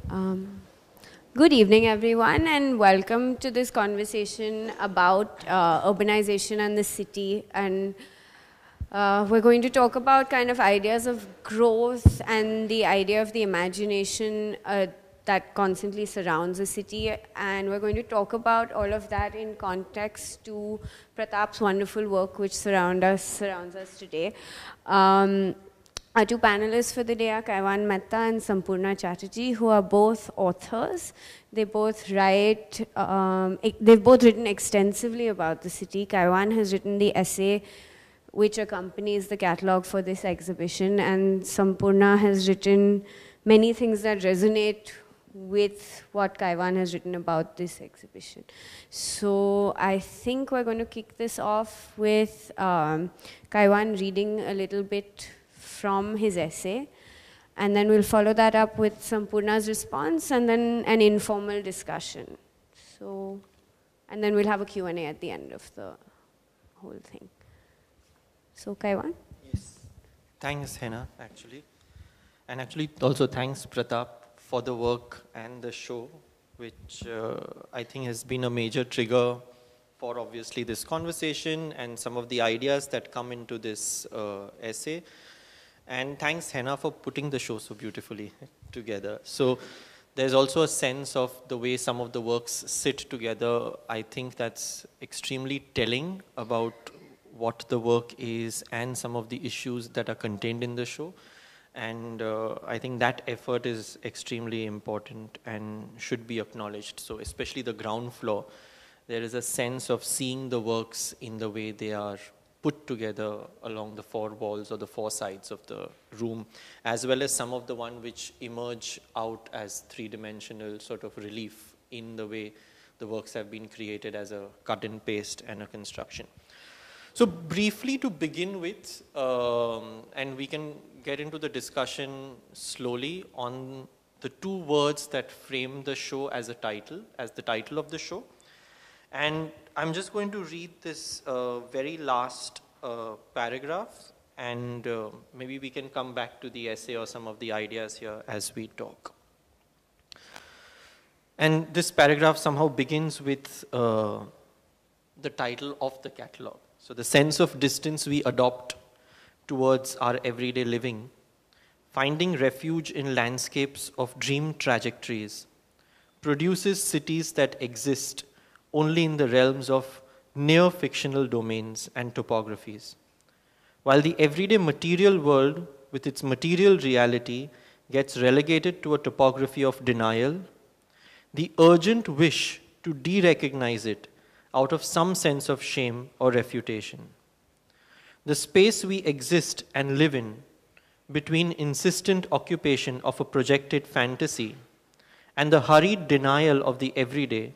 Um, Good evening, everyone, and welcome to this conversation about urbanization and the city. And we're going to talk about kind of ideas of growth and the idea of the imagination that constantly surrounds a city. And we're going to talk about all of that in context to Pratap's wonderful work, which surrounds us today. Our two panelists for the day are Kaiwan Mehta and Sampurna Chattarji, who are both authors. They both write, they've both written extensively about the city. Kaiwan has written the essay which accompanies the catalog for this exhibition, and Sampurna has written many things that resonate with what Kaiwan has written about this exhibition. So I think we're going to kick this off with Kaiwan reading a little bit from his essay, and then we'll follow that up with Sampurna's response, and then an informal discussion. So, and then we'll have a Q&A at the end of the whole thing. So, Kaiwan? Yes. Thanks, Hena, actually. And actually, also thanks, Pratap, for the work and the show, which I think has been a major trigger for obviously this conversation and some of the ideas that come into this essay. And thanks, Hena, for putting the show so beautifully together. So there's also a sense of the way some of the works sit together. I think that's extremely telling about what the work is and some of the issues that are contained in the show. And I think that effort is extremely important and should be acknowledged. So especially the ground floor, there is a sense of seeing the works in the way they are put together along the four walls or the four sides of the room, as well as some of the one which emerge out as three-dimensional sort of relief in the way the works have been created as a cut and paste and a construction. So briefly to begin with, and we can get into the discussion slowly on the two words that frame the show as the title of the show. And I'm just going to read this very last paragraph, and maybe we can come back to the essay or some of the ideas here as we talk. And this paragraph somehow begins with the title of the catalog. So the sense of distance we adopt towards our everyday living, finding refuge in landscapes of dream trajectories, produces cities that exist only in the realms of near-fictional domains and topographies. While the everyday material world, with its material reality, gets relegated to a topography of denial, the urgent wish to de-recognize it out of some sense of shame or refutation. The space we exist and live in, between insistent occupation of a projected fantasy and the hurried denial of the everyday,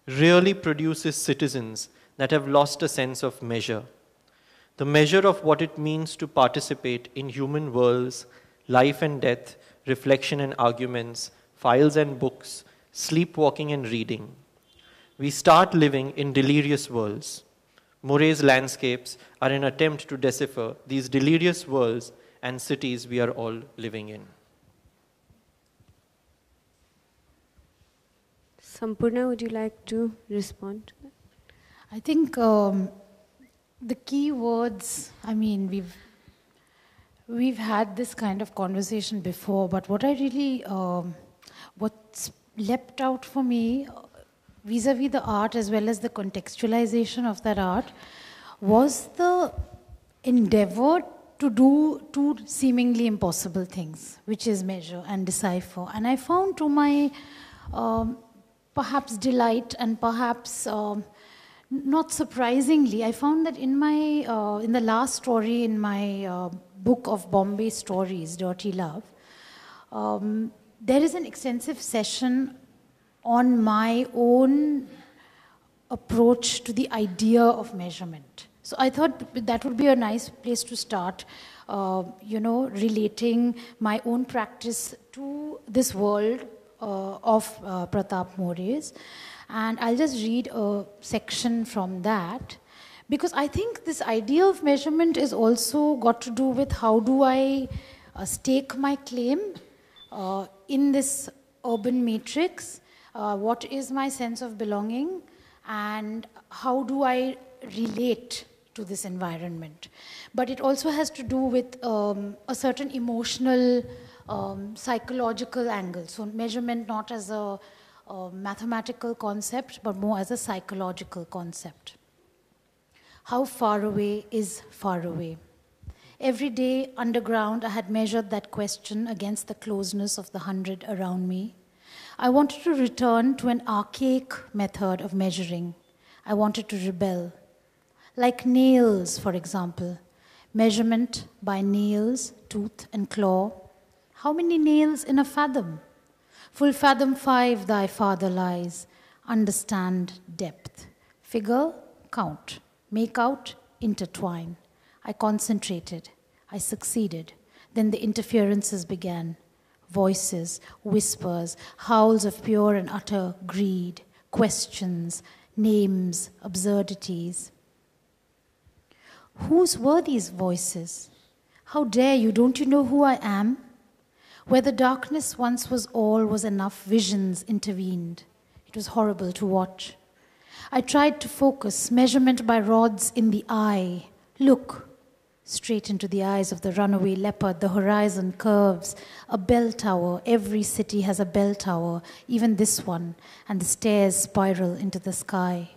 really produces citizens that have lost a sense of measure. The measure of what it means to participate in human worlds, life and death, reflection and arguments, files and books, sleepwalking and reading. We start living in delirious worlds. Murray's landscapes are an attempt to decipher these delirious worlds and cities we are all living in. Sampurna, would you like to respond to that? I think the key words, I mean, we've had this kind of conversation before, but what I really, what's leapt out for me vis-a-vis the art as well as the contextualization of that art was the endeavor to do two seemingly impossible things, which is measure and decipher. And I found to my perhaps delight and perhaps not surprisingly, I found that in my in the last story in my book of Bombay stories, Dirty Love, there is an extensive session on my own approach to the idea of measurement. So I thought that would be a nice place to start, relating my own practice to this world of Pratap More's. And I'll just read a section from that, because I think this idea of measurement is also got to do with how do I stake my claim in this urban matrix, what is my sense of belonging, and how do I relate to this environment. But it also has to do with a certain emotional, psychological angle. So measurement not as a mathematical concept, but more as a psychological concept. How far away is far away? Every day underground, I had measured that question against the closeness of the 100 around me. I wanted to return to an archaic method of measuring. I wanted to rebel. Like nails, for example. Measurement by nails, tooth and claw. How many nails in a fathom? Full fathom 5 thy father lies. Understand depth. Figure, count. Make out, intertwine. I concentrated. I succeeded. Then the interferences began. Voices, whispers, howls of pure and utter greed, questions, names, absurdities. Whose were these voices? How dare you? Don't you know who I am? Where the darkness once was all was enough, visions intervened. It was horrible to watch. I tried to focus, measurement by rods in the eye. Look, straight into the eyes of the runaway leopard, the horizon curves, a bell tower. Every city has a bell tower, even this one, and the stairs spiral into the sky.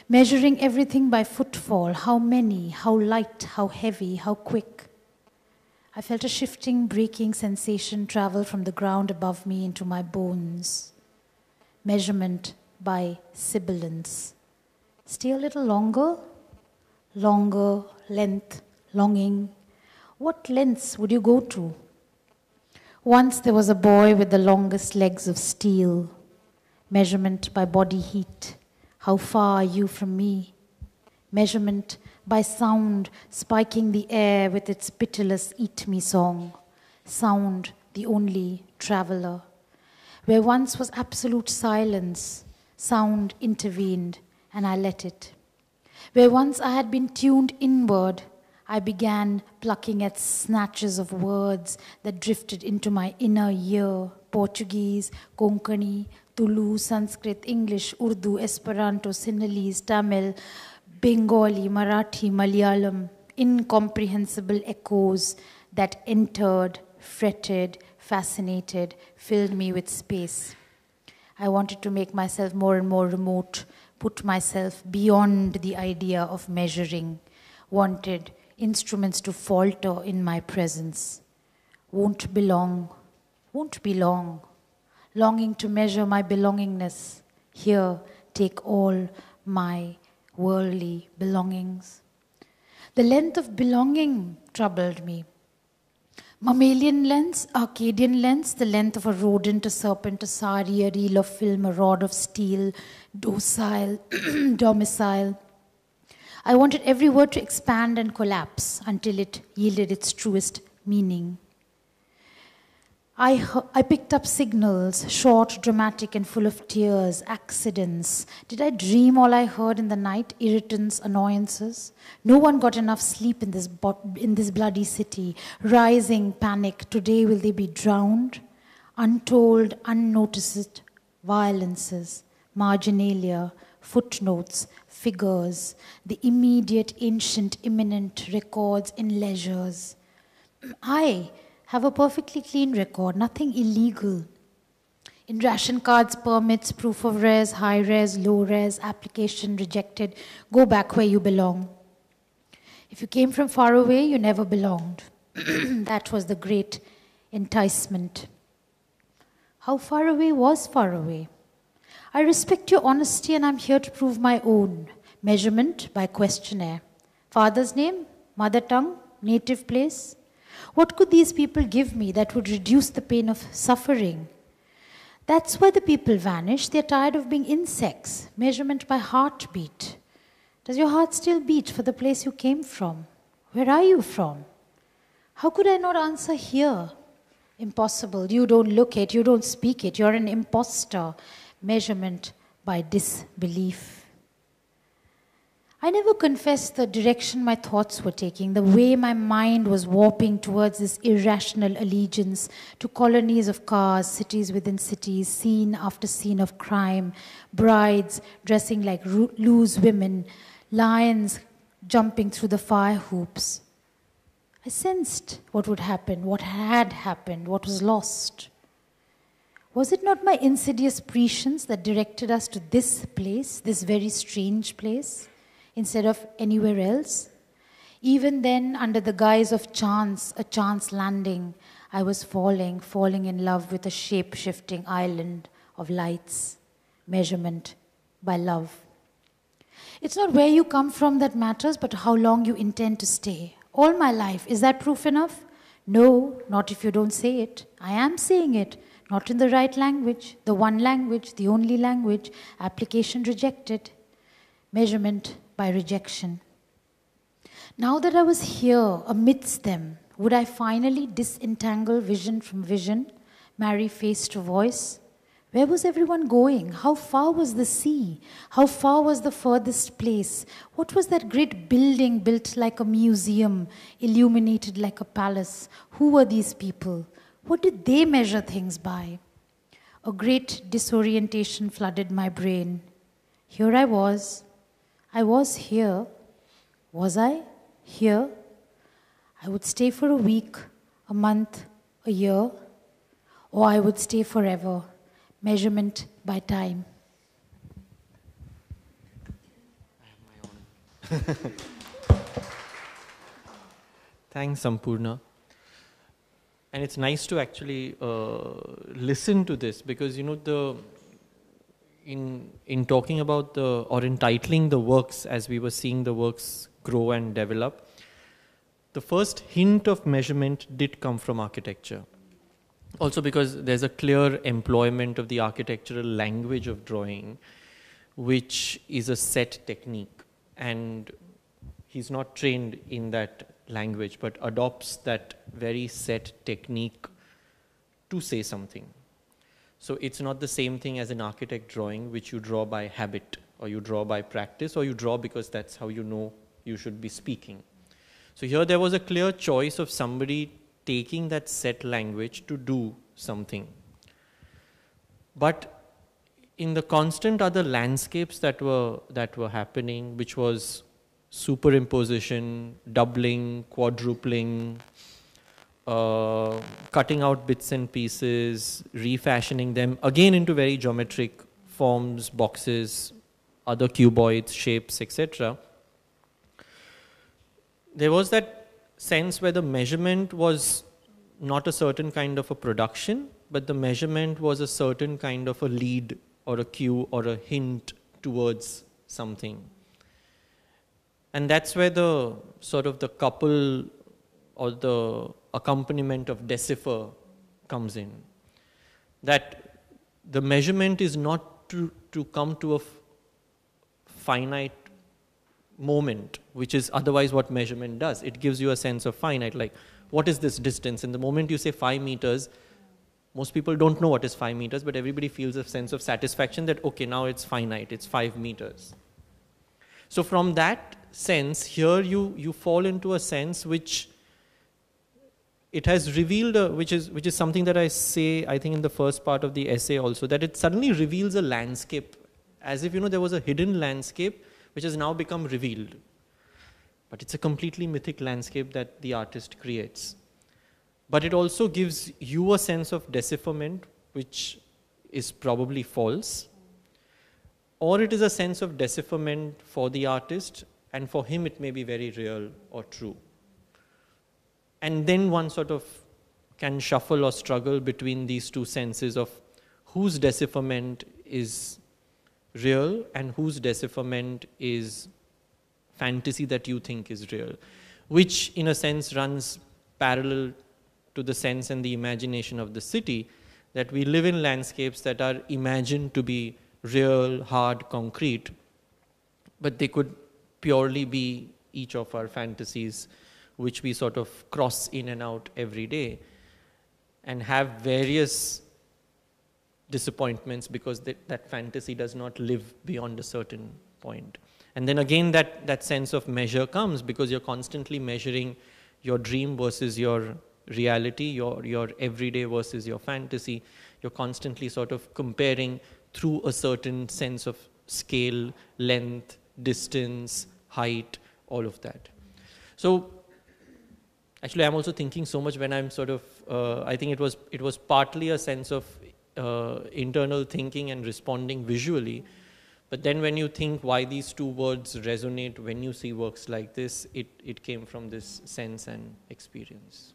Measuring everything by footfall, how many, how light, how heavy, how quick. I felt a shifting, breaking sensation travel from the ground above me into my bones. Measurement by sibilance. Stay a little longer, longer, length, longing. What lengths would you go to? Once there was a boy with the longest legs of steel. Measurement by body heat. How far are you from me? Measurement by sound spiking the air with its pitiless eat me song. Sound, the only traveler. Where once was absolute silence, sound intervened and I let it. Where once I had been tuned inward, I began plucking at snatches of words that drifted into my inner ear. Portuguese, Konkani, Tulu, Sanskrit, English, Urdu, Esperanto, Sinhalese, Tamil, Bengali, Marathi, Malayalam, incomprehensible echoes that entered, fretted, fascinated, filled me with space. I wanted to make myself more and more remote, put myself beyond the idea of measuring, wanted instruments to falter in my presence. Won't belong, longing to measure my belongingness. Here, take all my worldly belongings. The length of belonging troubled me. Mammalian lengths, Arcadian lengths, the length of a rodent, a serpent, a sari, a reel of film, a rod of steel, docile, domicile. I wanted every word to expand and collapse until it yielded its truest meaning. I picked up signals, short, dramatic, and full of tears, accidents. Did I dream all I heard in the night? Irritants, annoyances. No one got enough sleep in this bloody city. Rising panic. Today will they be drowned? Untold, unnoticed violences, marginalia, footnotes, figures, the immediate, ancient, imminent records in leisures. I have a perfectly clean record, nothing illegal. In ration cards, permits, proof of res, high res, low res, application rejected, go back where you belong. If you came from far away, you never belonged. That was the great enticement. How far away was far away? I respect your honesty and I'm here to prove my own. Measurement by questionnaire. Father's name, mother tongue, native place. What could these people give me that would reduce the pain of suffering? That's why the people vanish. They're tired of being insects. Measurement by heartbeat. Does your heart still beat for the place you came from? Where are you from? How could I not answer here? Impossible. You don't look it. You don't speak it. You're an imposter. Measurement by disbelief. I never confessed the direction my thoughts were taking, the way my mind was warping towards this irrational allegiance to colonies of cars, cities within cities, scene after scene of crime, brides dressing like loose women, lions jumping through the fire hoops. I sensed what would happen, what had happened, what was lost. Was it not my insidious prescience that directed us to this place, this very strange place, instead of anywhere else? Even then, under the guise of chance, a chance landing, I was falling in love with a shape-shifting island of lights, measurement by love. It's not where you come from that matters, but how long you intend to stay. All my life, is that proof enough? No, not if you don't say it. I am saying it, not in the right language, the one language, the only language, application rejected, measurement by rejection. Now that I was here amidst them, would I finally disentangle vision from vision, marry face to voice? Where was everyone going? How far was the sea? How far was the furthest place? What was that great building built like a museum, illuminated like a palace? Who were these people? What did they measure things by? A great disorientation flooded my brain. Here I was here. Was I here? I would stay for a week, a month, a year, or I would stay forever. Measurement by time. Thanks, Sampurna. And it's nice to actually listen to this, because in talking about or in titling the works, as we were seeing the works grow and develop, the first hint of measurement did come from architecture. Also because there's a clear employment of the architectural language of drawing, which is a set technique. And he's not trained in that language, but adopts that very set technique to say something. So it's not the same thing as an architect drawing, which you draw by habit, or you draw by practice, or you draw because that's how you know you should be speaking. So here there was a clear choice of somebody taking that set language to do something. But in the constant other landscapes that were happening, which was superimposition, doubling, quadrupling, cutting out bits and pieces, refashioning them again into very geometric forms, boxes, other cuboids, shapes, etc. There was that sense where the measurement was not a certain kind of a production, but the measurement was a certain kind of a lead or a cue or a hint towards something. And that's where the sort of the couple or the accompaniment of decipher comes in. That the measurement is not to come to a finite moment, which is otherwise what measurement does. It gives you a sense of finite, like what is this distance? And the moment you say 5 meters, most people don't know what is 5 meters, but everybody feels a sense of satisfaction that, okay, now it's finite, it's 5 meters. So from that sense, here you fall into a sense which it has revealed, which is something that I say, I think in the first part of the essay also, that it suddenly reveals a landscape, as if there was a hidden landscape which has now become revealed. But it's a completely mythic landscape that the artist creates. But it also gives you a sense of decipherment, which is probably false. Or it is a sense of decipherment for the artist, and for him it may be very real or true. And then one sort of can shuffle or struggle between these two senses of whose decipherment is real and whose decipherment is fantasy that you think is real, which in a sense runs parallel to the sense and the imagination of the city, that we live in landscapes that are imagined to be real, hard, concrete, but they could purely be each of our fantasies, which we sort of cross in and out every day and have various disappointments because that fantasy does not live beyond a certain point. And then again, that sense of measure comes because you're constantly measuring your dream versus your reality, your everyday versus your fantasy. You're constantly sort of comparing through a certain sense of scale, length, distance, height, all of that. So actually, I'm also thinking so much when I'm sort of, I think it was partly a sense of internal thinking and responding visually. But then when you think why these two words resonate when you see works like this, it came from this sense and experience.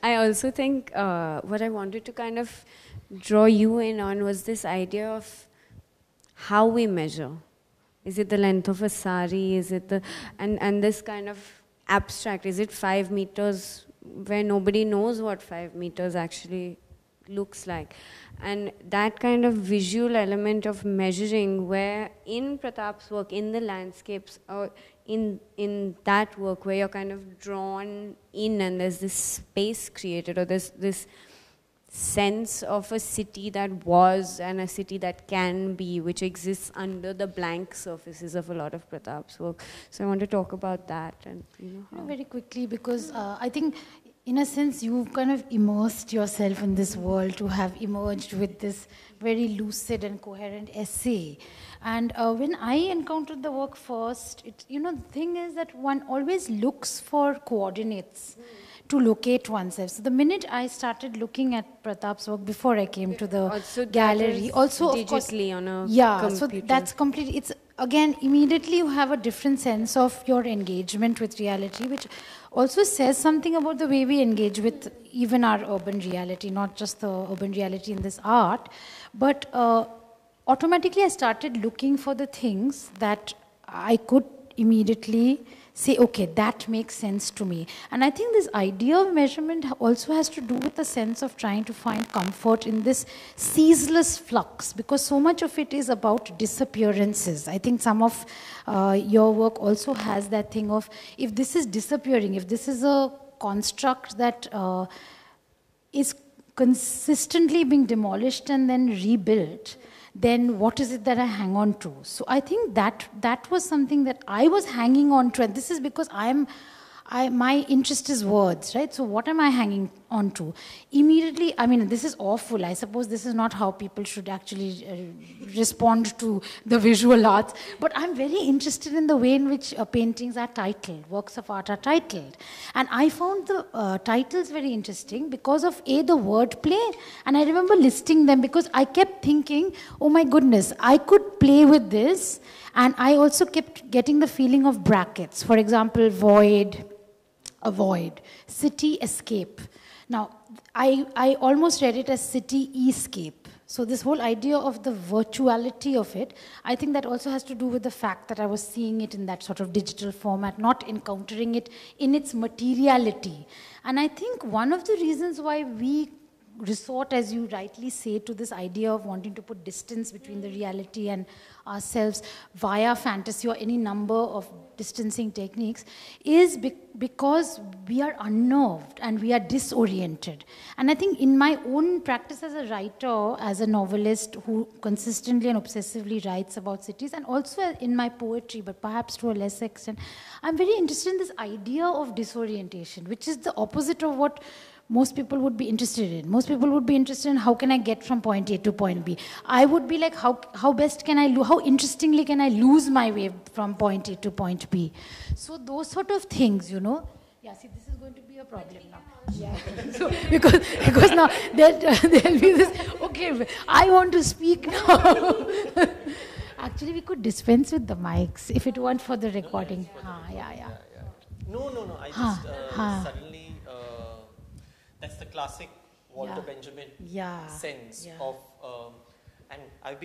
I also think what I wanted to kind of draw you in on was this idea of how we measure. Is it the length of a sari? Is it the, and this kind of abstract, is it 5 meters where nobody knows what 5 meters actually looks like? And that kind of visual element of measuring where in Pratap's work, in the landscapes, or in that work where you're kind of drawn in and there's this space created, or this sense of a city that was and a city that can be, which exists under the blank surfaces of a lot of Pratap's work. So I want to talk about that. And very quickly, because I think in a sense you've kind of immersed yourself in this world to have emerged with this very lucid and coherent essay. And when I encountered the work first, the thing is that one always looks for coordinates to locate oneself. So the minute I started looking at Pratap's work before I came to the also gallery, also digitally of course, on a computer. So that's completely, it's again, immediately you have a different sense of your engagement with reality, which also says something about the way we engage with even our urban reality, not just the urban reality in this art, but automatically I started looking for the things that I could immediately say, okay, that makes sense to me. And I think this idea of measurement also has to do with the sense of trying to find comfort in this ceaseless flux, because so much of it is about disappearances. I think some of your work also has that thing of, if this is disappearing, if this is a construct that is consistently being demolished and then rebuilt, then what is it that I hang on to? So I think that was something that I was hanging on to, and this is because my interest is words, right? So what am I hanging on to? Immediately, I mean, this is awful. I suppose this is not how people should actually respond to the visual arts, but I'm very interested in the way in which paintings are titled, works of art are titled. And I found the titles very interesting because of the wordplay, and I remember listing them because I kept thinking, oh my goodness, I could play with this, and I also kept getting the feeling of brackets. For example, void, avoid, city, escape. Now, I almost read it as city escape. So this whole idea of the virtuality of it, I think that also has to do with the fact that I was seeing it in that sort of digital format, not encountering it in its materiality. And I think one of the reasons why we resort, as you rightly say, to this idea of wanting to put distance between the reality and ourselves via fantasy or any number of distancing techniques is because we are unnerved and we are disoriented. And I think in my own practice as a writer, as a novelist who consistently and obsessively writes about cities, and also in my poetry, but perhaps to a lesser extent, I'm very interested in this idea of disorientation, which is the opposite of what most people would be interested in. Most people would be interested in how can I get from point A to point B. I would be like, how best can I, how interestingly can I lose my way from point A to point B? So those sort of things, Yeah, see, this is going to be a problem now. Yeah. So, because now there'll be this, okay, I want to speak now. Actually, we could dispense with the mics if it weren't for the recording. Yeah. No. I just suddenly... That's the classic Walter Benjamin sense of, and I've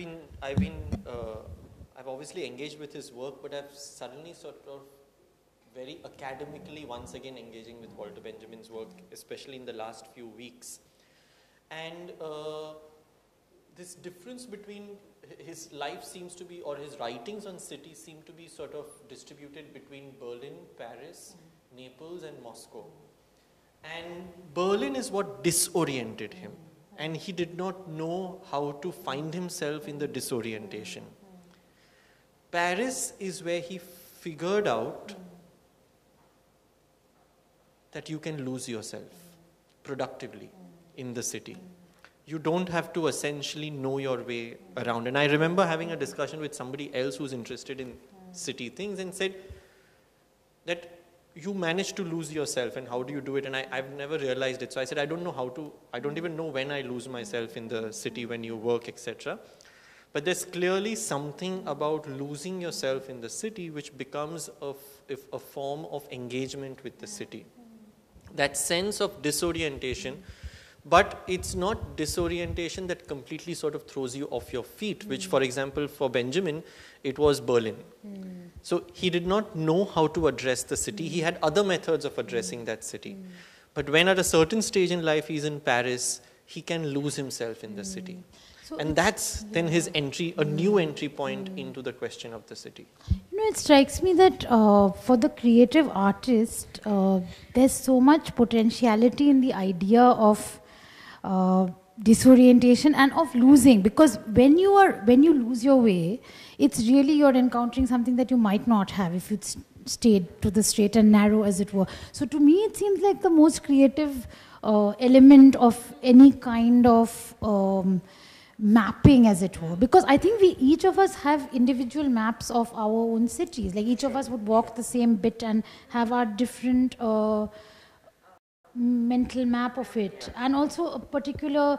obviously engaged with his work, but I've suddenly sort of very academically once again engaging with Walter Benjamin's work, especially in the last few weeks. And this difference between his life seems to be, or his writings on cities seem to be sort of distributed between Berlin, Paris, Naples and Moscow. And Berlin is what disoriented him. and he did not know how to find himself in the disorientation. Paris is where he figured out that you can lose yourself productively in the city. You don't have to essentially know your way around. And I remember having a discussion with somebody else who's interested in city things and said that you manage to lose yourself, and how do you do it? And I've never realized it. So I said, I don't know how to, I don't even know when I lose myself in the city when you work, etc. But there's clearly something about losing yourself in the city which becomes a form of engagement with the city. That sense of disorientation, but it's not disorientation that completely sort of throws you off your feet, which, for example, for Benjamin, it was Berlin. So he did not know how to address the city. He had other methods of addressing that city. But when at a certain stage in life he's in Paris, he can lose himself in the city. So and that's then his entry, a new entry point into the question of the city. You know, it strikes me that for the creative artist, there's so much potentiality in the idea of disorientation and of losing, because when you lose your way, it's really you're encountering something that you might not have if you stayed to the straight and narrow, as it were. So to me, it seems like the most creative element of any kind of mapping, as it were, because I think each of us have individual maps of our own cities. Like each of us would walk the same bit and have our different mental map of it, and also a particular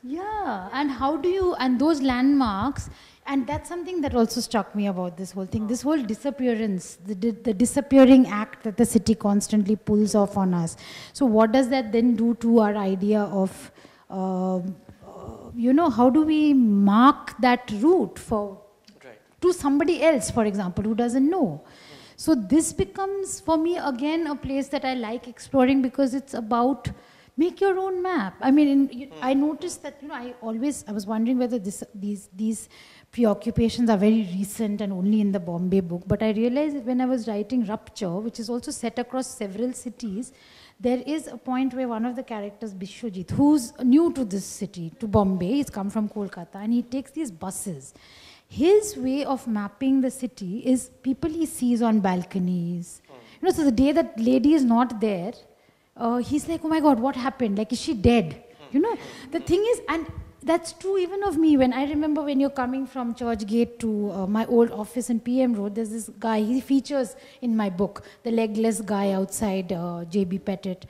and how do you, and those landmarks, and that's something that also struck me about this whole thing, this whole disappearance, the disappearing act that the city constantly pulls off on us. So what does that then do to our idea of you know, how do we mark that route for to somebody else, for example, who doesn't know? So this becomes, for me, again, a place that I like exploring, because it's about make your own map. I mean, I noticed that, you know, I was wondering whether these preoccupations are very recent and only in the Bombay book. But I realized when I was writing Rupture, which is also set across several cities, there is a point where one of the characters, Bishwajit, who's new to this city, to Bombay, he's come from Kolkata, and he takes these buses. His way of mapping the city is people he sees on balconies. You know, so the day that lady is not there, he's like, oh my God, what happened? Like, is she dead? You know, the thing is, and that's true even of me. When I remember when you're coming from Church Gate to my old office in PM Road, there's this guy, he features in my book, the legless guy outside JB Pettit.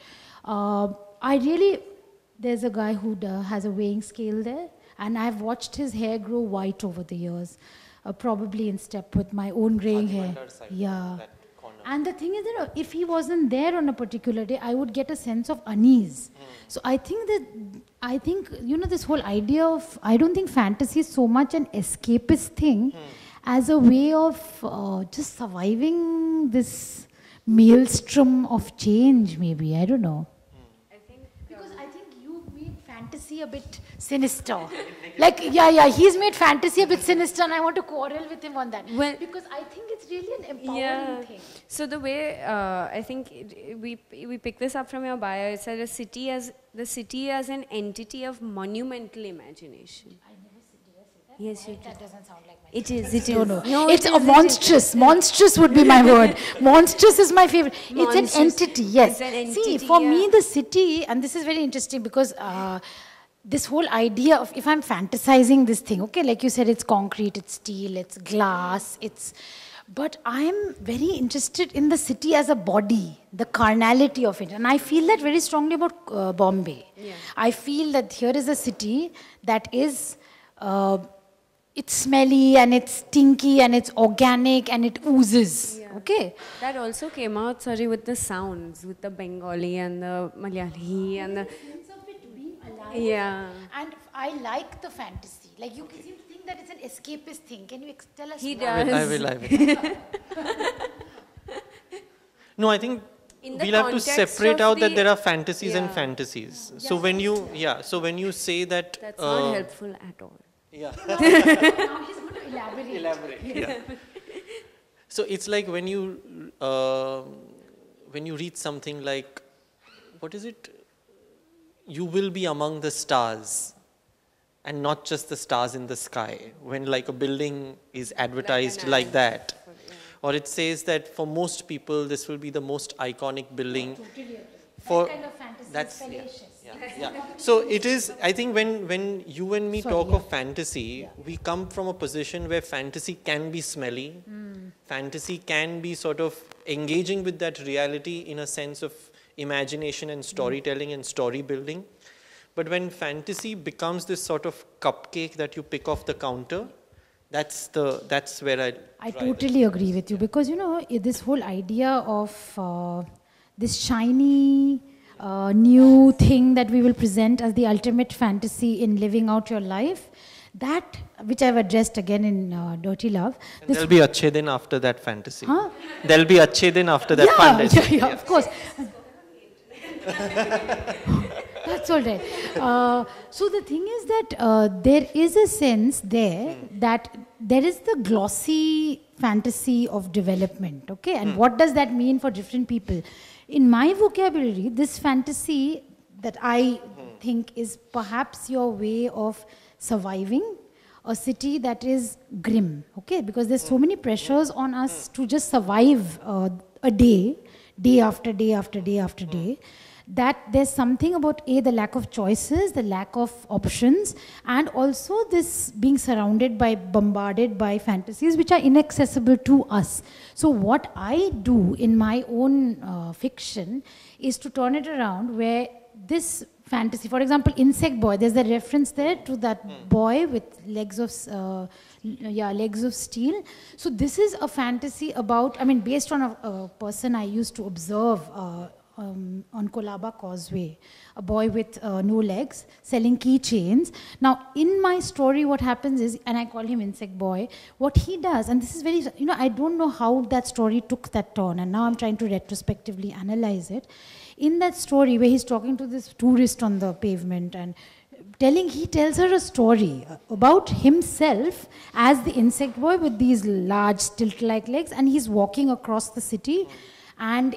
There's a guy who has a weighing scale there. And I've watched his hair grow white over the years, probably in step with my own graying hair. Yeah. And the thing is, you know, if he wasn't there on a particular day, I would get a sense of unease. So I think, you know, this whole idea of, I don't think fantasy is so much an escapist thing as a way of just surviving this maelstrom of change, maybe. I don't know. Fantasy a bit sinister. Like, he's made fantasy a bit sinister, and I want to quarrel with him on that. Well, because I think it's really an empowering thing. So the way I think we pick this up from your bio, it said the city as an entity of monumental imagination. I never said that. Yes, that doesn't sound like my It is. No, it's monstrous. Monstrous would be my word. Monstrous is my favorite. Monstrous. It's an entity, yes. It's an entity, see, for me, the city, and this is very interesting because this whole idea of, if I'm fantasizing this thing, okay, like you said, it's concrete, it's steel, it's glass, but I'm very interested in the city as a body, the carnality of it. And I feel that very strongly about Bombay. Yeah. I feel that here is a city that is, it's smelly and it's stinky and it's organic and it oozes. Yeah. Okay. That also came out, with the sounds, with the Bengali and the Malayali and the... Yeah. And I like the fantasy. Like, you seem to think that it's an escapist thing. Can you tell us? He does. I will. No, I think we'll have to separate out that there are fantasies and fantasies. So when you say that... That's not helpful at all. Yeah. Now he's going to elaborate. Yeah. So it's like when you read something like, what is it? you will be among the stars and not just the stars in the sky when like a building is advertised like that. Or it says that for most people, this will be the most iconic building. For that kind of fantasy that's is fallacious. yeah. So it is, I think when you and me talk of fantasy, we come from a position where fantasy can be smelly. Fantasy can be sort of engaging with that reality in a sense of imagination and storytelling and story building. But when fantasy becomes this sort of cupcake that you pick off the counter, that's where I totally agree with you, because this whole idea of this shiny new thing that we will present as the ultimate fantasy in living out your life, that which I've addressed again in Dirty Love. There'll be Achhe Din after that fantasy. Huh? There'll be Achhe Din after that fantasy. Yeah, of course. That's all right. So the thing is that there is a sense there that there is the glossy fantasy of development, okay? And what does that mean for different people? In my vocabulary, this fantasy that I think is perhaps your way of surviving a city that is grim, okay? Because there's so many pressures on us to just survive a day after day after day after day, that there's something about the lack of choices, the lack of options, and also this being bombarded by fantasies which are inaccessible to us. So what I do in my own fiction is to turn it around where this fantasy, for example, Insect Boy, there's a reference there to that boy with legs of steel. So this is a fantasy about, based on a person I used to observe on Colaba Causeway, a boy with no legs selling keychains. Now, in my story, what happens is, and I call him Insect Boy, what he does, and this is very, I don't know how that story took that turn, and now I'm trying to retrospectively analyze it. In that story where he's talking to this tourist on the pavement and he tells her a story about himself as the insect boy with these large stilt-like legs, and he's walking across the city, and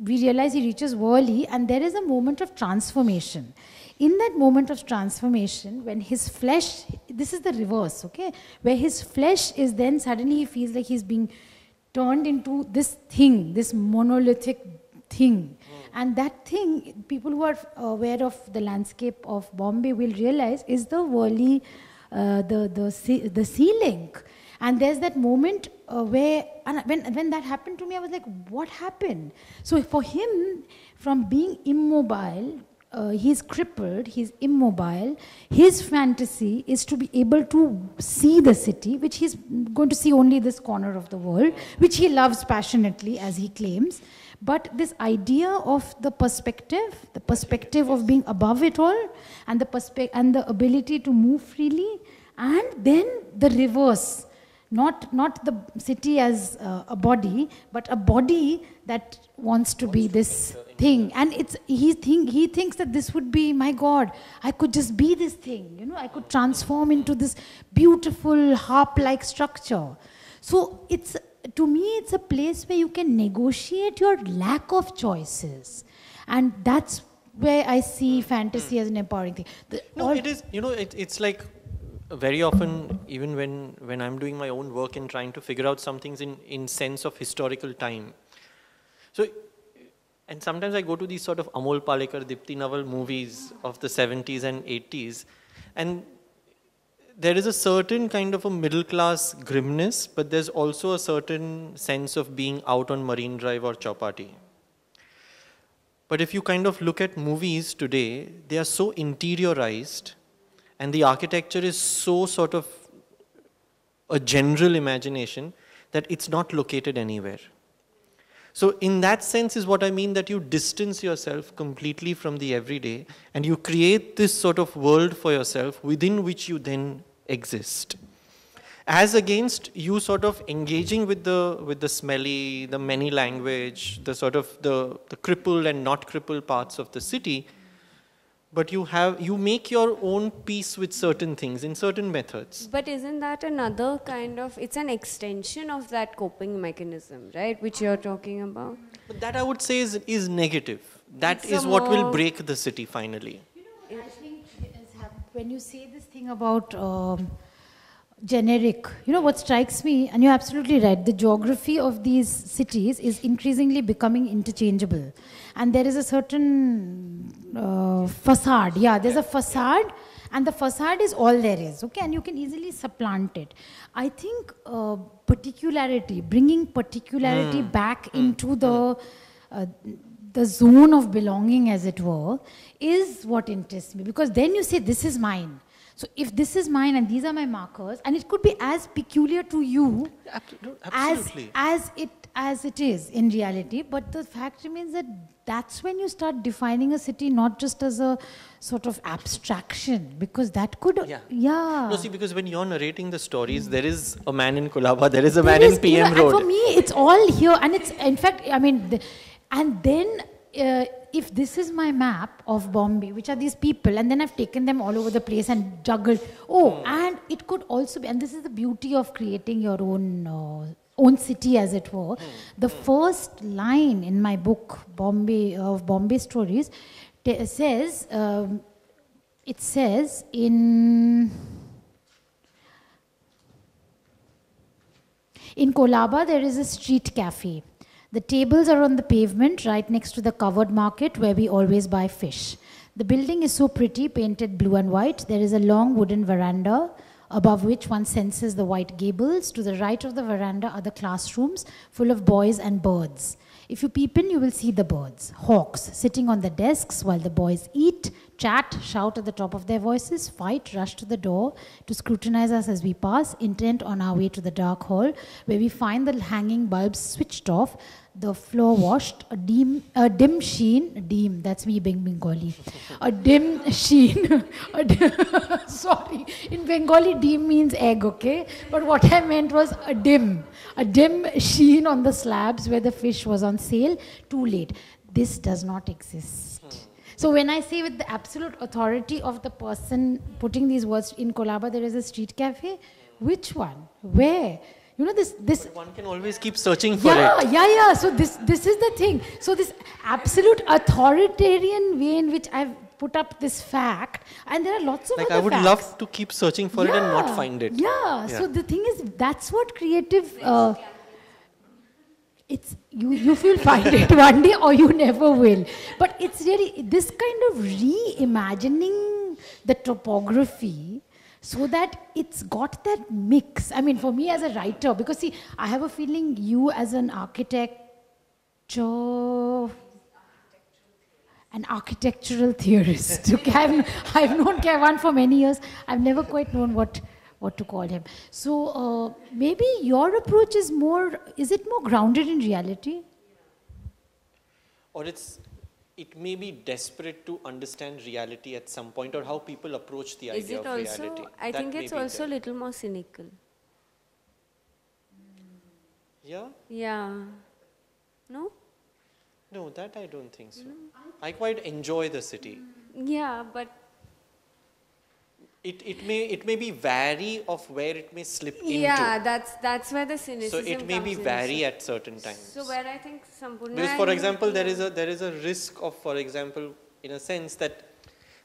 we realize he reaches Worli, and there is a moment of transformation. In that moment of transformation, when his flesh, this is the reverse, okay, where his flesh is then suddenly he feels like he's being turned into this thing, this monolithic thing. And that thing, people who are aware of the landscape of Bombay will realize is the Worli, the sea link. And there's that moment where, and when that happened to me, I was like, what happened? So for him, from being immobile, he's crippled, he's immobile, his fantasy is to be able to see the city, which he's going to see only this corner of the world, which he loves passionately, as he claims. But this idea of the perspective of being above it all, and the ability to move freely, and then the reverse, not the city as a body, but a body that wants to be this thing. And he thinks that this would be, my God, I could just be this thing, I could transform into this beautiful harp-like structure. So to me, it's a place where you can negotiate your lack of choices. And that's where I see fantasy as an empowering thing. It is, it's like very often, even when I'm doing my own work and trying to figure out some things in sense of historical time. So, and sometimes I go to these sort of Amol Palekar, Dipti Naval movies of the 70s and 80s, and there is a certain kind of a middle-class grimness, but there's also a certain sense of being out on Marine Drive or Chowpatty. But if you kind of look at movies today, they are so interiorized, and the architecture is so sort of a general imagination that it's not located anywhere. So in that sense is what I mean, that you distance yourself completely from the everyday, and you create this sort of world for yourself within which you then exist. As against you sort of engaging with the smelly, the many language, the sort of the crippled and not crippled parts of the city, but you make your own peace with certain things in certain methods. But isn't that another kind of, it's an extension of that coping mechanism, right, which you're talking about? But that I would say is negative. that It's is a what will more- break the city finally. I think when you say this thing about generic, what strikes me, and you're absolutely right, the geography of these cities is increasingly becoming interchangeable. And there is a certain facade. Yeah, there's a facade, and the facade is all there is, okay? And you can easily supplant it. I think particularity, bringing particularity back into the zone of belonging, as it were, is what interests me. Because then you say, this is mine. So if this is mine and these are my markers, and it could be as peculiar to you Absolutely. as it is in reality, but the fact remains that that's when you start defining a city not just as a sort of abstraction, because that could, yeah. No, see, because when you're narrating the stories, there is a man in Colaba, there is a man in PM Road. And for me, it's all here, and it's, in fact, I mean, and then if this is my map of Bombay, which are these people, and then I've taken them all over the place and juggled. And it could also be, and this is the beauty of creating your own city, as it were. The first line in my book, Bombay Stories, says, it says in Colaba, there is a street cafe. The tables are on the pavement right next to the covered market where we always buy fish. The building is so pretty, painted blue and white. There is a long wooden veranda above which one senses the white gables. To the right of the veranda are the classrooms full of boys and birds. If you peep in, you will see the birds, hawks, sitting on the desks while the boys eat, chat, shout at the top of their voices, fight, rush to the door to scrutinize us as we pass, intent on our way to the dark hall, where we find the hanging bulbs switched off, the floor washed, a dim sheen, that's me being Bengali, a dim sheen, sorry, in Bengali dim means egg, okay, but what I meant was a dim sheen on the slabs where the fish was on sale, too late. This does not exist. So when I say with the absolute authority of the person putting these words, in Colaba there is a street cafe, which one? Where? This. But one can always keep searching for it. Yeah. So this is the thing. So this absolute authoritarian way in which I've put up this fact, and there are lots of like other I would facts. love to keep searching for it and not find it. Yeah. So the thing is, that's what creative. It's you will find it one day, or you never will. But it's really this kind of reimagining the topography, so that it's got that mix. I mean, for me as a writer, because see, I have a feeling you as an architectural theorist. Okay, I've known Kaiwan for many years. I've never quite known what to call him. So maybe your approach is it more grounded in reality? Or it may be desperate to understand reality at some point, or how people approach the idea of reality. I think it's also a little more cynical. Yeah? Yeah. No? No, that I don't think so. I quite enjoy the city. Yeah, but It may be vary of where it may slip into. yeah, that's where the cynicism So it may be comes in. vary at certain times. So where I think Sampurna, because for example, there is a risk of, for example, in a sense that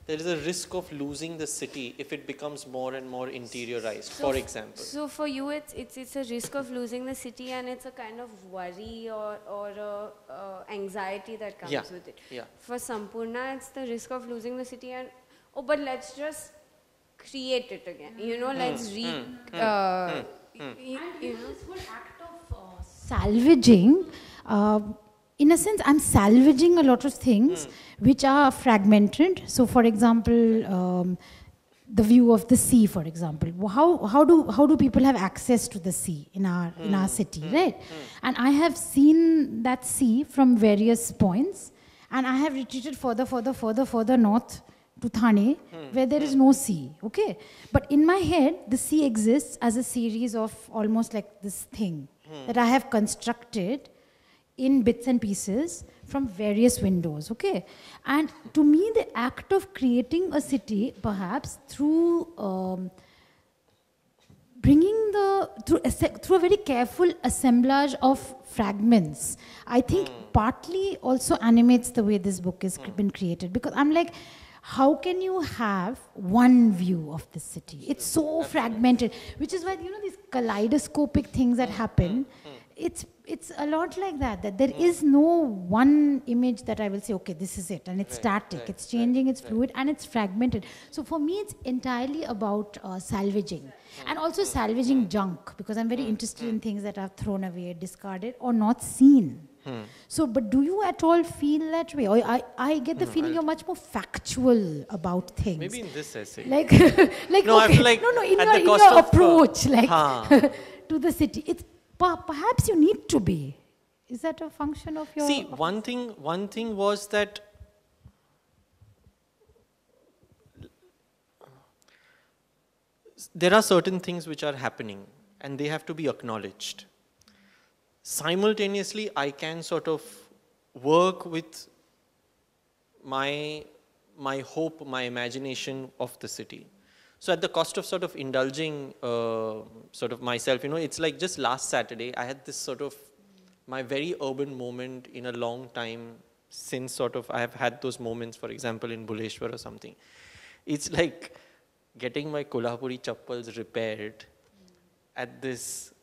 there is a risk of losing the city if it becomes more and more interiorized, for example. So for you, it's a risk of losing the city, and it's a kind of worry or anxiety that comes with it. Yeah. For Sampurna, it's the risk of losing the city, and but let's just create it again. Let's This whole act of salvaging, in a sense, I'm salvaging a lot of things which are fragmented. So, for example, the view of the sea, for example. How do people have access to the sea in our city, right? And I have seen that sea from various points, and I have retreated further north to Thane, where there is no sea, okay? But in my head, the sea exists as a series of almost like this thing that I have constructed in bits and pieces from various windows, okay? And to me, the act of creating a city, perhaps through bringing through a very careful assemblage of fragments, I think partly also animates the way this book has been created. Because I'm like, how can you have one view of the city? It's so fragmented, which is why, you know, these kaleidoscopic things that happen, it's a lot like that there is no one image that I will say, okay, this is it, and it's static, it's changing, it's fluid, and it's fragmented. So for me, it's entirely about salvaging, and also salvaging junk, because I'm very interested in things that are thrown away, discarded, or not seen. So, but do you at all feel that way? Or I get the feeling you're much more factual about things. Maybe in this essay. Like, No, I okay, feel like in at the your cost of, approach, to the city. It's perhaps you need to be. Is that a function of your? See, one thing was that there are certain things which are happening and they have to be acknowledged. Simultaneously, I can sort of work with my hope, my imagination of the city. So at the cost of sort of indulging sort of myself, you know, it's like just last Saturday, I had this sort of my very urban moment in a long time since sort of I have had those moments, for example, in Buleshwar or something. It's like getting my Kolhapuri chappals repaired at this,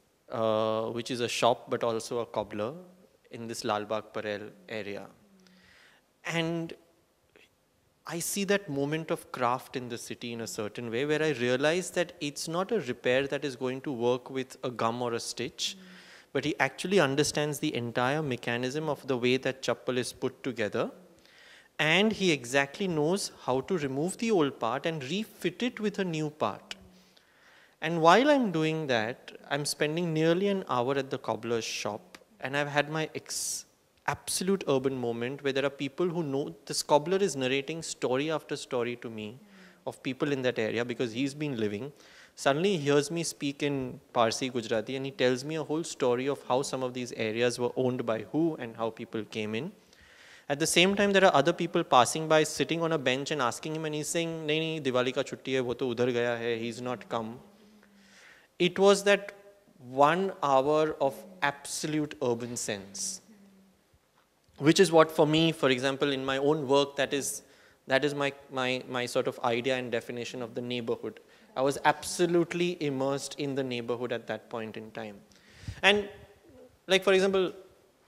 which is a shop but also a cobbler in this Lalbagh Parel area. And I see that moment of craft in the city in a certain way where I realize that it's not a repair that is going to work with a gum or a stitch, but he actually understands the entire mechanism of the way that chappal is put together. And he exactly knows how to remove the old part and refit it with a new part. And while I'm doing that, I'm spending nearly an hour at the cobbler's shop, and I've had my absolute urban moment where there are people who know this cobbler is narrating story after story to me of people in that area because he's been living. Suddenly he hears me speak in Parsi, Gujarati, and he tells me a whole story of how some of these areas were owned by who and how people came in. At the same time, there are other people passing by, sitting on a bench and asking him, and he's saying, nahi, Diwali ka chutti hai, wo to udhar gaya hai, he's not come. It was that 1 hour of absolute urban sense, which is what for me, for example, in my own work, that is my sort of idea and definition of the neighborhood. I was absolutely immersed in the neighborhood at that point in time. And like, for example,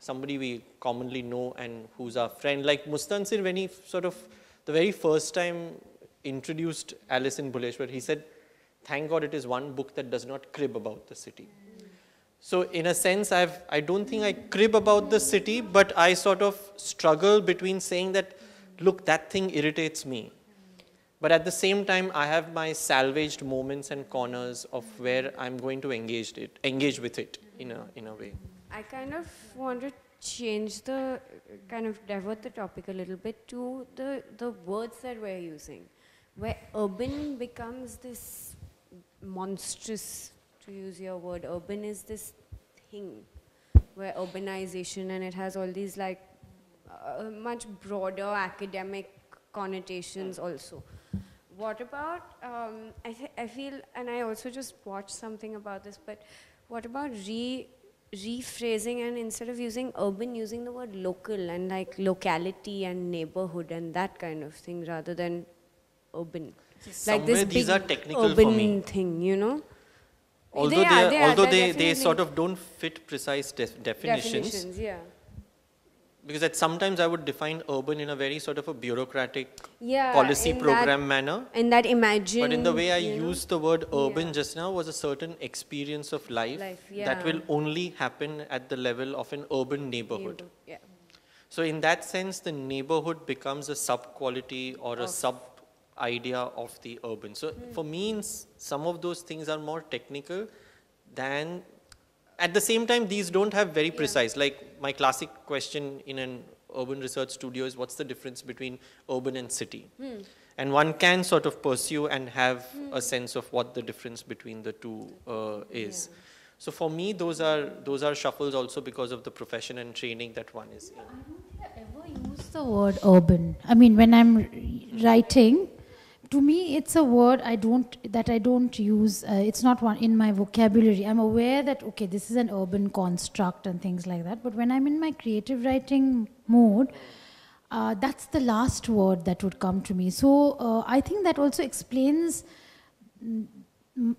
somebody we commonly know and who's our friend, like Mustansir, when he sort of, the very first time introduced Alice in Buleshwar, he said, thank God it is one book that does not crib about the city. So in a sense, I don't think I crib about the city, but I sort of struggle between saying that, look, that thing irritates me. But at the same time, I have my salvaged moments and corners of where I'm going to engage with it in a way. I kind of want to change kind of divert the topic a little bit to the words that we're using, where urban becomes this monstrous, to use your word, urban is this thing, where urbanization, and it has all these like much broader academic connotations also. What about, I feel, and I also just watched something about this, but what about rephrasing, and instead of using urban, using the word local and like locality and neighborhood and that kind of thing rather than urban? Like this these big are technical urban for me. thing, you know? Although they sort of don't fit precise definitions. Yeah. Because sometimes I would define urban in a very sort of a bureaucratic policy program manner. In that imagine. But in the way I used the word urban just now was a certain experience of life that will only happen at the level of an urban neighborhood. Yeah. So in that sense, the neighborhood becomes a sub-quality or a sub-idea of the urban. So for me, some of those things are more technical than... At the same time, these don't have very precise, like my classic question in an urban research studio is what's the difference between urban and city? And one can sort of pursue and have a sense of what the difference between the two is. So for me, those are shuffles also because of the profession and training that one is in. I don't think I ever use the word urban. I mean, when I'm writing, to me, it's a word I don't use. It's not one in my vocabulary. I'm aware that, okay, this is an urban construct and things like that. But when I'm in my creative writing mode, that's the last word that would come to me. So I think that also explains,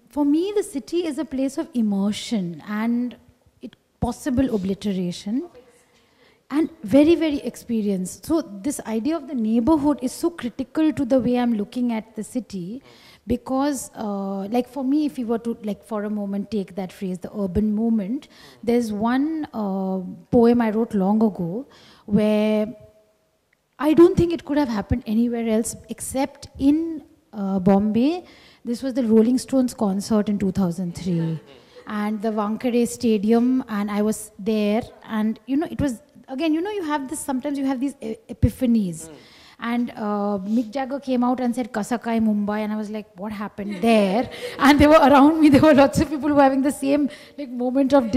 for me, the city is a place of immersion and possible obliteration. And very, very experienced. So this idea of the neighborhood is so critical to the way I'm looking at the city, because like for me, if you were to like for a moment take that phrase, the urban moment, there's one poem I wrote long ago where I don't think it could have happened anywhere else except in Bombay. This was the Rolling Stones concert in 2003. And the Wankhede Stadium, and I was there, and it was, again, you have this, sometimes you have these epiphanies. And Mick Jagger came out and said, Kasakai Mumbai, and I was like, what happened there? And they were around me, there were lots of people who were having the same like moment of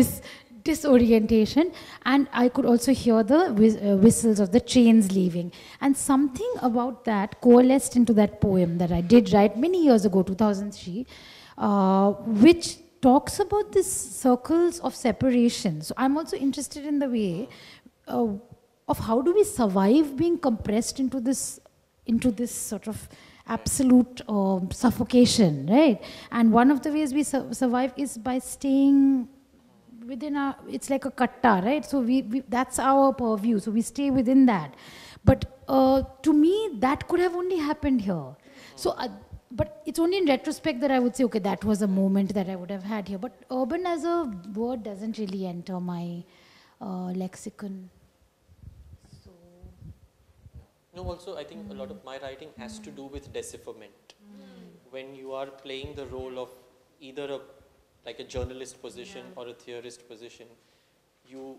disorientation. And I could also hear the whistles of the trains leaving. And something about that coalesced into that poem that I did write many years ago, 2003, which talks about these circles of separation. So I'm also interested in the way of how do we survive being compressed into this sort of absolute suffocation, right? And one of the ways we survive is by staying within our, it's like a katta, right? So we that's our purview, so we stay within that. But to me, that could have only happened here. So but it's only in retrospect that I would say, okay, that was a moment that I would have had here. But urban as a word doesn't really enter my lexicon. So. No, also I think a lot of my writing has to do with decipherment. When you are playing the role of either like a journalist position or a theorist position, you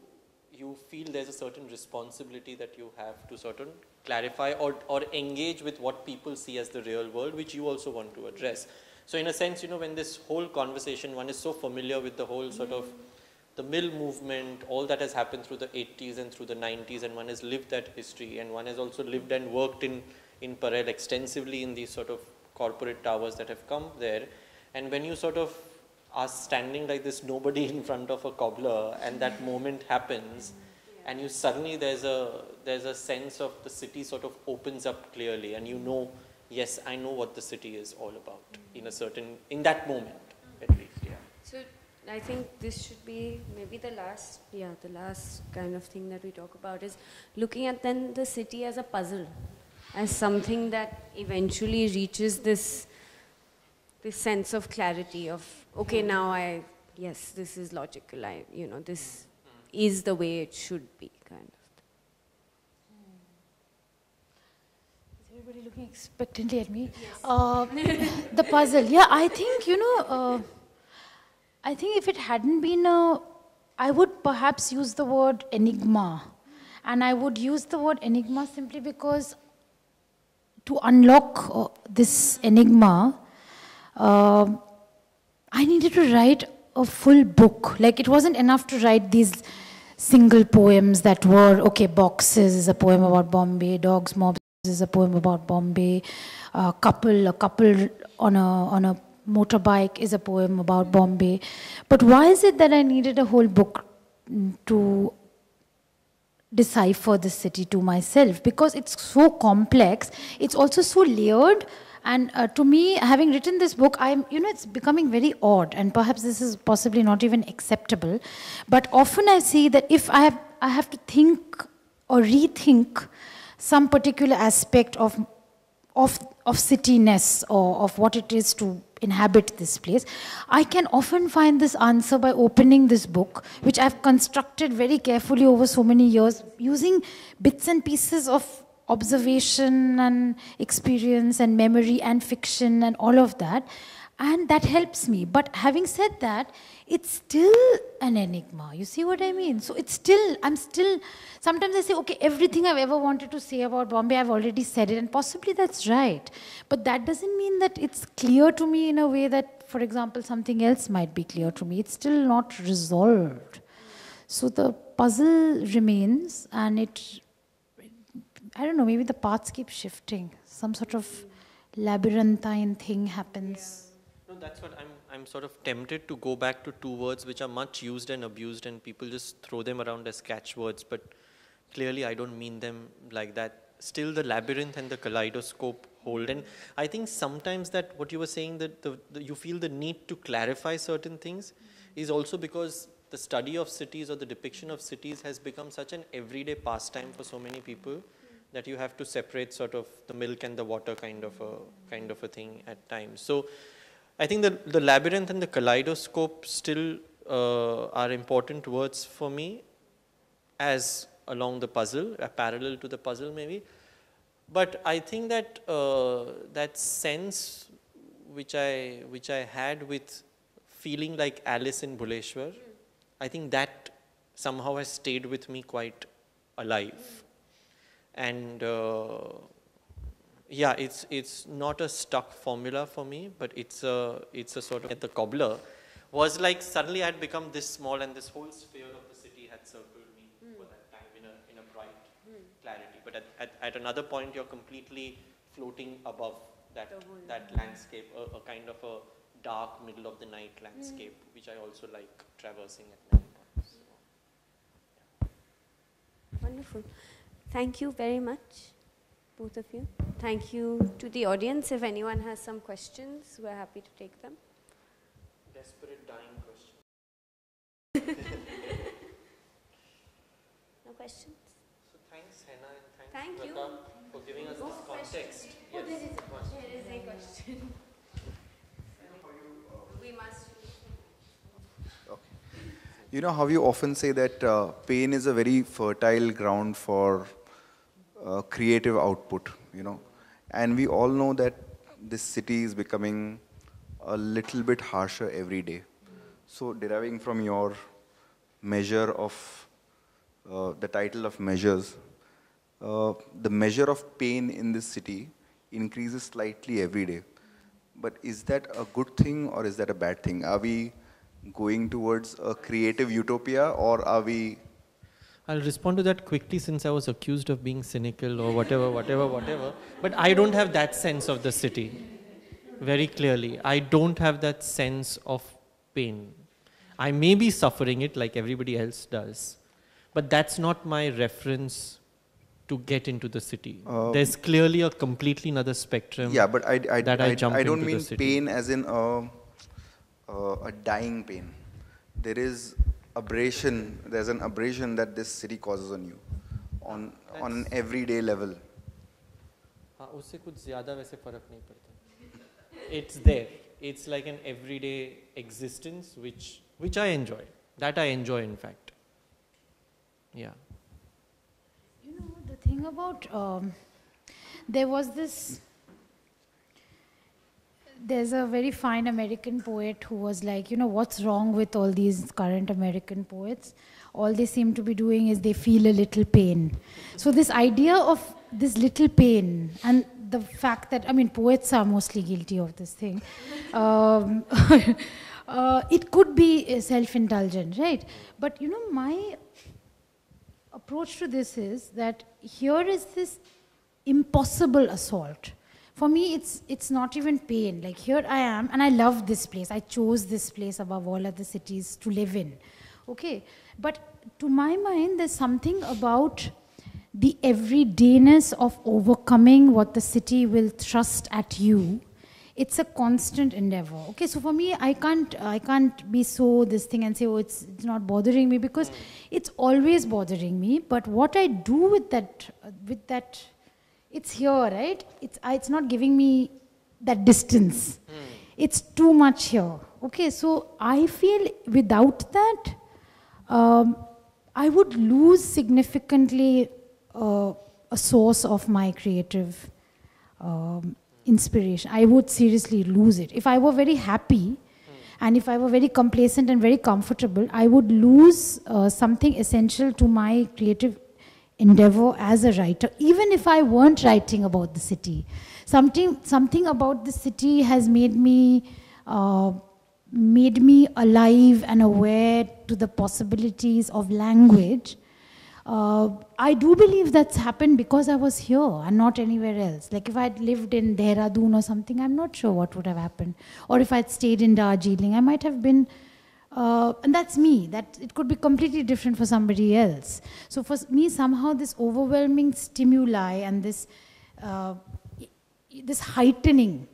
feel there's a certain responsibility that you have to sort of clarify or engage with what people see as the real world, which you also want to address. So in a sense, when this whole conversation, one is so familiar with the whole sort of the mill movement, all that has happened through the 80s and through the 90s, and one has lived that history, and one has also lived and worked in Parel extensively in these sort of corporate towers that have come there. And when you sort of are standing like this, nobody in front of a cobbler, and that moment happens, and you suddenly there's a sense of the city sort of opens up clearly, and yes, I know what the city is all about in that moment, at least, yeah. So I think this should be maybe the last kind of thing that we talk about is looking at then the city as a puzzle, as something that eventually reaches this sense of clarity of, okay, now yes, this is logical, this is the way it should be, kind of. Is everybody looking expectantly at me? Yes. The puzzle, yeah, I think, I think if it hadn't been I would perhaps use the word enigma. And I would use the word enigma simply because to unlock this enigma, I needed to write a full book. Like, it wasn't enough to write these single poems that were, okay, Boxes is a poem about Bombay, Dogs, Mobs is a poem about Bombay, a couple on a motorbike is a poem about Bombay. But why is it that I needed a whole book to decipher the city to myself? Because it's so complex, it's also so layered. And to me, having written this book, it's becoming very odd, and perhaps this is possibly not even acceptable. But often I see that if I have to think or rethink some particular aspect of cityness or of what it is to inhabit this place, I can often find this answer by opening this book, which I've constructed very carefully over so many years, using bits and pieces of observation and experience and memory and fiction and all of that. And that helps me. But having said that, it's still an enigma. You see what I mean? So sometimes I say, okay, everything I've ever wanted to say about Bombay, I've already said it, and possibly that's right. But that doesn't mean that it's clear to me in a way that, for example, something else might be clear to me. It's still not resolved. So the puzzle remains, and I don't know, maybe the parts keep shifting. Some sort of labyrinthine thing happens. No, that's what I'm sort of tempted to go back to two words which are much used and abused, and people just throw them around as catchwords, but clearly I don't mean them like that. Still, the labyrinth and the kaleidoscope hold. And I think sometimes that what you were saying, that you feel the need to clarify certain things, is also because the study of cities or the depiction of cities has become such an everyday pastime for so many people that you have to separate sort of the milk and the water kind of a thing at times. So I think the labyrinth and the kaleidoscope still are important words for me as along the puzzle, parallel to the puzzle maybe. But I think that that sense which I had with feeling like Alice in Bhuleshwar, I think that somehow has stayed with me quite alive. And yeah, it's not a stuck formula for me, but it's a sort of, at the cobbler was like suddenly I had become this small and this whole sphere of the city had circled me for that time in a bright clarity. But at another point you're completely floating above that landscape, a kind of a dark middle of the night landscape, which I also like traversing at many points. So, yeah. Wonderful. Thank you very much, both of you. Thank you to the audience. If anyone has some questions, we're happy to take them. Desperate dying question. No questions? So thanks, Hena, and Thank thanks, you. Pratap, for giving us this context. Oh, there is a question. We must. Okay. You know how you often say that pain is a very fertile ground for creative output, you know, and we all know that this city is becoming a little bit harsher every day. So deriving from your measure of the title of measures, the measure of pain in this city increases slightly every day. But is that a good thing or is that a bad thing? Are we going towards a creative utopia, or are we... I'll respond to that quickly, since I was accused of being cynical or whatever. But I don't have that sense of the city, very clearly. I don't have that sense of pain. I may be suffering it like everybody else does, but that's not my reference to get into the city. There's clearly a completely another spectrum. Yeah, but I don't mean city. pain as in a dying pain. There is abrasion. There's an abrasion that this city causes on you, on an everyday level. उससे कुछ ज़्यादा वैसे फर्क नहीं पड़ता. It's there. It's like an everyday existence which I enjoy. That I enjoy, in fact. Yeah. You know, the thing about, there was this, there's a very fine American poet who was like, you know, what's wrong with all these current American poets? All they seem to be doing is they feel a little pain. So this idea of this little pain, and the fact that, I mean, poets are mostly guilty of this thing. It could be self-indulgent, right? But, you know, my approach to this is that here is this impossible assault. For me, it's not even pain. Like, here I am, and I love this place. I chose this place above all other cities to live in. Okay? But to my mind, there's something about the everydayness of overcoming what the city will thrust at you. It's a constant endeavor. Okay, so for me, I can't be so this thing and say, oh, it's not bothering me, because it's always bothering me. But what I do with that, it's here, right? It's not giving me that distance. It's too much here. Okay, so I feel without that, I would lose significantly a source of my creative inspiration. I would seriously lose it. If I were very happy and if I were very complacent and very comfortable, I would lose something essential to my creative endeavor as a writer, even if I weren't writing about the city. Something about the city has made me alive and aware to the possibilities of language I do believe that's happened because I was here and not anywhere else. Like if I'd lived in Dehradun or something, I'm not sure what would have happened. Or if I'd stayed in Darjeeling, I might have been, and that's me. That it could be completely different for somebody else. So for me, somehow this overwhelming stimuli and this heightening,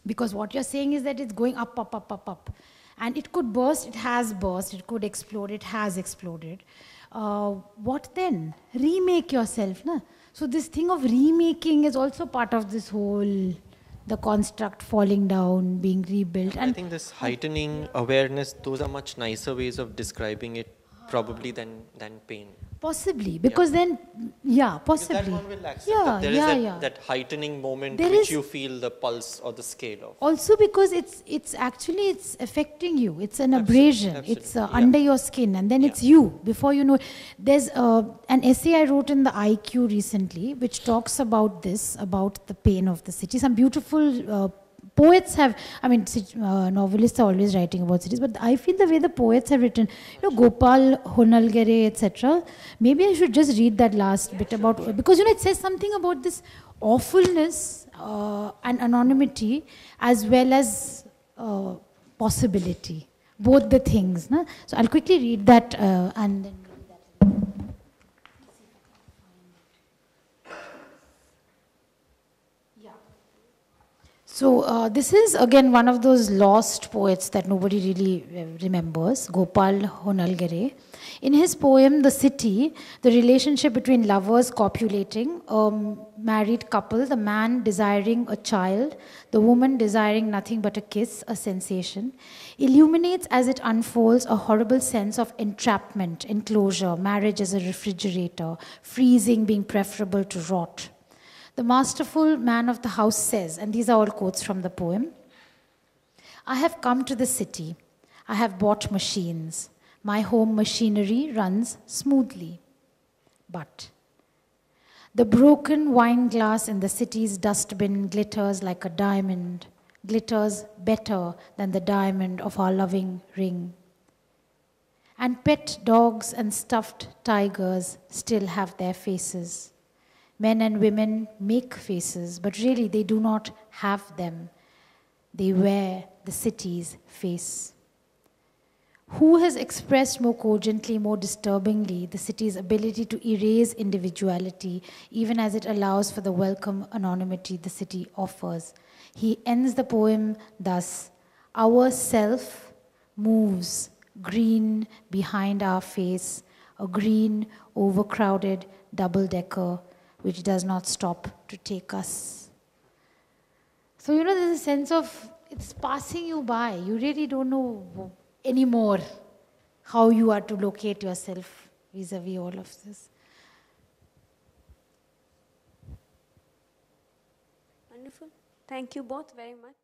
because what you're saying is that it's going up, up, up, up, up. And it could burst, it has burst, it could explode, it has exploded. What then? Remake yourself. Na? So this thing of remaking is also part of this whole, the construct falling down, being rebuilt. And I think this heightening awareness, those are much nicer ways of describing it probably than pain. Possibly, because then, yeah, possibly. Because that one will accept that there is that heightening moment which you feel the pulse or the scale of. Also because it's actually, it's affecting you. It's an abrasion. Absolutely. It's under your skin, and then it's you, before you know. There's an essay I wrote in the IQ recently, which talks about this, about the pain of the city. Some beautiful poets have, I mean, novelists are always writing about cities, but I feel the way the poets have written, you know, Gopal, Honalgare, etc. Maybe I should just read that last bit about, because, you know, it says something about this awfulness and anonymity as well as possibility. Both the things. Na? So I'll quickly read that and then read that. So this is again one of those lost poets that nobody really remembers, Gopal Honalgare. In his poem, The City, the relationship between lovers copulating, a married couple, the man desiring a child, the woman desiring nothing but a kiss, a sensation, illuminates as it unfolds a horrible sense of entrapment, enclosure, marriage as a refrigerator, freezing being preferable to rot. The masterful man of the house says, and these are all quotes from the poem, I have come to the city. I have bought machines. My home machinery runs smoothly. But the broken wine glass in the city's dustbin glitters like a diamond, glitters better than the diamond of our loving ring. And pet dogs and stuffed tigers still have their faces. Men and women make faces, but really they do not have them. They wear the city's face. Who has expressed more cogently, more disturbingly, the city's ability to erase individuality, even as it allows for the welcome anonymity the city offers? He ends the poem thus, our self moves green behind our face, a green, overcrowded double-decker, which does not stop to take us. So, you know, there's a sense of, it's passing you by. You really don't know anymore how you are to locate yourself vis-a-vis all of this. Wonderful. Thank you both very much.